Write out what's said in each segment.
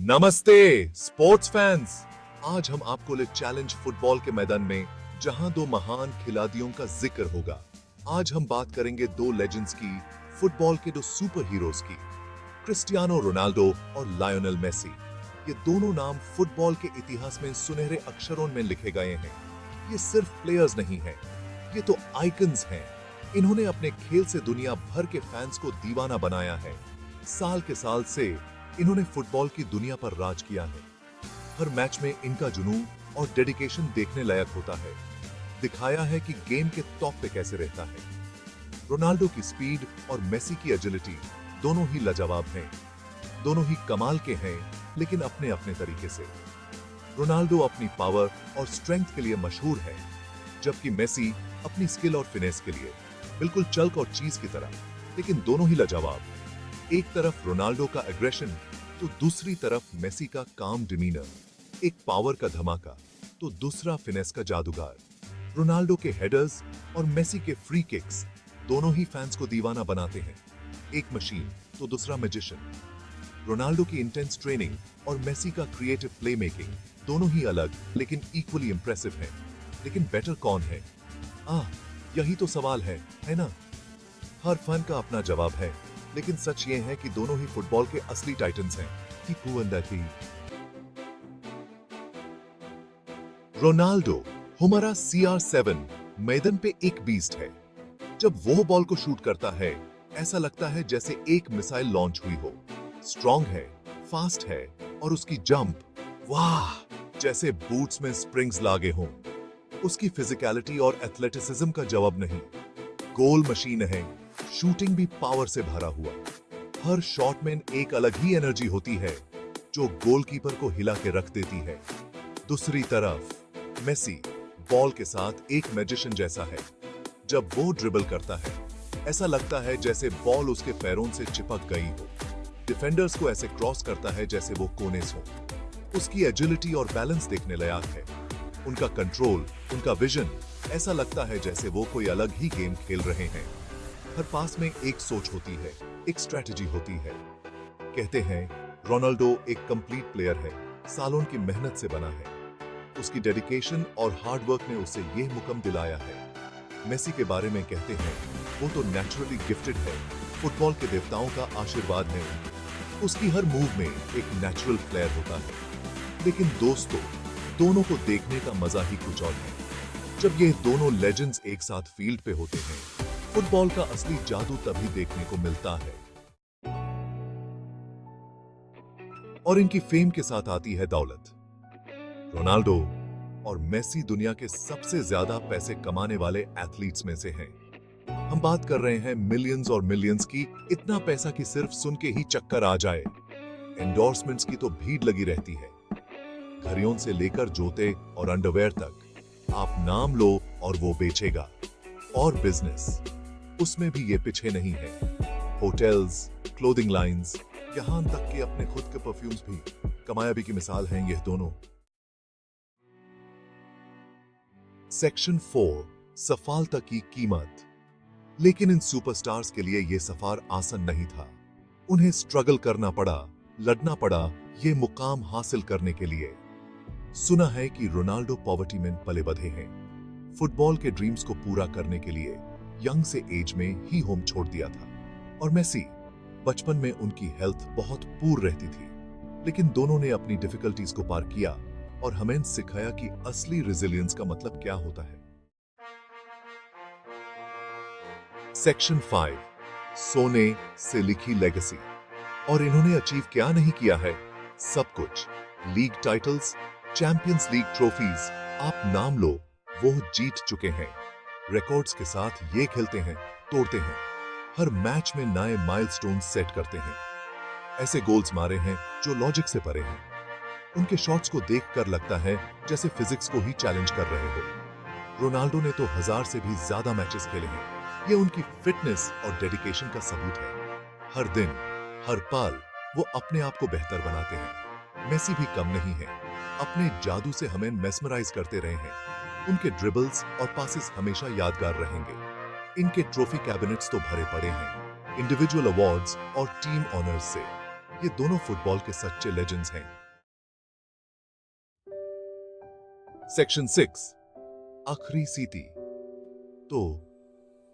नमस्ते sports fans. आज हम आपको ले चैलेंज फुटबॉल के मैदान में, जहां दो महान खिलाड़ियों का जिक्र होगा। आज हम बात करेंगे दो लेजेंड्स की, फुटबॉल के दो सुपर हीरोज की, क्रिस्टियानो रोनाल्डो और लायोनेल मेसी। ये दोनों नाम फुटबॉल के इतिहास में सुनहरे अक्षरों में लिखे गए हैं। ये सिर्फ प्लेयर्स नहीं हैं, ये तो आइकन्स हैं। इन्होंने अपने खेल से दुनिया भर के फैंस को दीवाना बनाया है। साल के साल से इन्होंने फुटबॉल की दुनिया पर राज किया है। हर मैच में इनका जुनून और डेडिकेशन देखने लायक होता है। दिखाया है कि गेम के टॉप पे कैसे रहता है। रोनाल्डो की स्पीड और मेसी की एजिलिटी दोनों ही लाजवाब हैं। दोनों ही कमाल के हैं, लेकिन अपने अपने तरीके से। रोनाल्डो अपनी पावर और स्ट्रेंथ के लिए मशहूर है, जबकि मेसी अपनी स्किल और फिनेस के लिए, बिल्कुल चल्क और चीज की तरह। लेकिन दोनों ही लाजवाब। एक तरफ रोनाल्डो का एग्रेशन, तो दूसरी तरफ मेसी का काम डिमीनर। एक पावर का धमाका, तो दूसरा फिनेस का जादूगर। रोनाल्डो के हेडर्स और मेसी के फ्री किक्स दोनों ही फैंस को दीवाना बनाते हैं। एक मशीन तो दूसरा मैजिशियन। रोनाल्डो की इंटेंस ट्रेनिंग और मेसी का क्रिएटिव प्ले मेकिंग दोनों ही अलग लेकिन इक्वली इंप्रेसिव हैं। लेकिन बेटर कौन है? यही तो सवाल है ना? हर फन का अपना जवाब है, लेकिन सच ये है कि दोनों ही फुटबॉल के असली टाइटन्स हैं। रोनाल्डो हमारा CR7 मैदान पे एक बीस्ट है। जब वो बॉल को शूट करता है, ऐसा लगता है जैसे एक मिसाइल लॉन्च हुई हो। स्ट्रॉन्ग है, फास्ट है, और उसकी जंप, वाह, जैसे बूट्स में स्प्रिंग्स लागे हों। उसकी फिजिकलिटी और एथलेटिसिज्म का जवाब नहीं। गोल मशीन है, शूटिंग भी पावर से भरा हुआ। हर शॉट में एक अलग ही एनर्जी होती है, जो गोलकीपर को हिला के रख देती है। दूसरी तरफ मेसी बॉल के साथ एक मैजिशियन जैसा है। जब वो ड्रिबल करता है, ऐसा लगता है जैसे बॉल उसके पैरों से चिपक गई हो। डिफेंडर्स को ऐसे क्रॉस करता है जैसे वो कोनेस हो। उसकी एजिलिटी और बैलेंस देखने लायक है। उनका कंट्रोल, उनका विजन, ऐसा लगता है जैसे वो कोई अलग ही गेम खेल रहे हैं। हर पास में एक सोच होती है, एक स्ट्रैटेजी होती है। कहते हैं रोनाल्डो एक कंप्लीट प्लेयर है, सालों की मेहनत से बना है। उसकी डेडिकेशन और हार्ड वर्क ने उसे यह मुकाम दिलाया है। मेसी के बारे में कहते हैं वो तो नेचुरली गिफ्टेड है, फुटबॉल के देवताओं का आशीर्वाद है। उसकी हर मूव में एक नेचुरल फ्लेयर होता है। लेकिन दोस्तों, दोनों को देखने का मजा ही कुछ और है। जब ये दोनों लेजेंड्स एक साथ फील्ड पे होते हैं, फुटबॉल का असली जादू तभी देखने को मिलता है। और इनकी फेम के साथ आती है दौलत। रोनाल्डो और मेसी दुनिया के सबसे ज्यादा पैसे कमाने वाले एथलीट्स में से हैं। हम बात कर रहे हैं मिलियंस और मिलियंस की। इतना पैसा कि सिर्फ सुन के ही चक्कर आ जाए। एंडोर्समेंट्स की तो भीड़ लगी रहती है। घड़ियों से लेकर जूते और अंडरवेयर तक, आप नाम लो और वो बेचेगा। और बिजनेस, उसमें भी ये पीछे नहीं है। होटल्स, क्लोथिंग लाइंस, यहां तक कि अपने खुद के परफ्यूम्स भी कामयाबी की मिसाल हैं ये दोनों। सेक्शन 4, सफलता की कीमत। लेकिन इन सुपरस्टार्स के लिए यह सफर आसान नहीं था। उन्हें स्ट्रगल करना पड़ा, लड़ना पड़ा ये मुकाम हासिल करने के लिए। सुना है कि रोनाल्डो पॉवर्टी में पले बढ़े हैं। फुटबॉल के ड्रीम्स को पूरा करने के लिए यंग से एज में ही होम छोड़ दिया था। और मेसी, बचपन में उनकी हेल्थ बहुत पूर रहती थी। लेकिन दोनों ने अपनी डिफिकल्टीज को पार किया और हमें सिखाया कि असली रेजिलियंस का मतलब क्या होता है। सेक्शन 5, सोने से लिखी लेगेसी। और इन्होंने अचीव क्या नहीं किया है? सब कुछ। League titles, champions league trophies, आप नाम लो, वो जीत चुके हैं। रिकॉर्ड्स के साथ ये खेलते हैं, तोड़ते हैं। हर मैच में नए माइलस्टोन सेट करते हैं। ऐसे गोल्स मारे हैं जो लॉजिक से परे हैं। उनके शॉट्स को देखकर लगता है जैसे फिजिक्स को ही चैलेंज कर रहे हो। रोनाल्डो ने तो 1000 से भी ज्यादा मैचेस खेले हैं। ये उनकी फिटनेस और डेडिकेशन का सबूत है। हर दिन, हर पल वो अपने आप को बेहतर बनाते हैं। मेसी भी कम नहीं है। अपने जादू से हमें मेस्मराइज करते रहे हैं। उनके ड्रिबल्स और पासेस हमेशा यादगार रहेंगे। इनके ट्रॉफी कैबिनेट्स तो भरे पड़े हैं, इंडिविजुअल अवार्ड्स और टीम ऑनर्स से। ये दोनों फुटबॉल के सच्चे लेजेंड्स हैं। सेक्शन 6, आखिरी सीटी। तो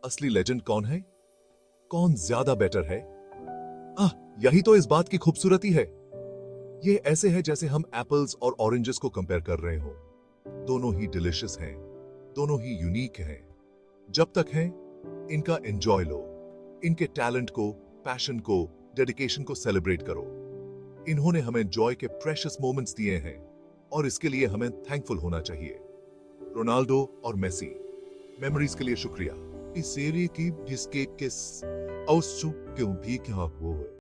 असली लेजेंड कौन है? कौन ज्यादा बेटर है? यही तो इस बात की खूबसूरती है। ये ऐसे है जैसे हम एप्पल्स और ऑरेंजेस को कंपेयर कर रहे हो। दोनों ही डिलिशियस हैं, दोनों ही यूनिक हैं। जब तक हैं, इनका एंजॉय लो, इनके टैलेंट को, पैशन को, डेडिकेशन को सेलिब्रेट करो। इन्होंने हमें जॉय के प्रेशियस मोमेंट्स दिए हैं और इसके लिए हमें थैंकफुल होना चाहिए। रोनाल्डो और मेसी, मेमोरीज के लिए शुक्रिया। इस सीरीज की जिसके किस औसु क्यों भी क्या हुआ है।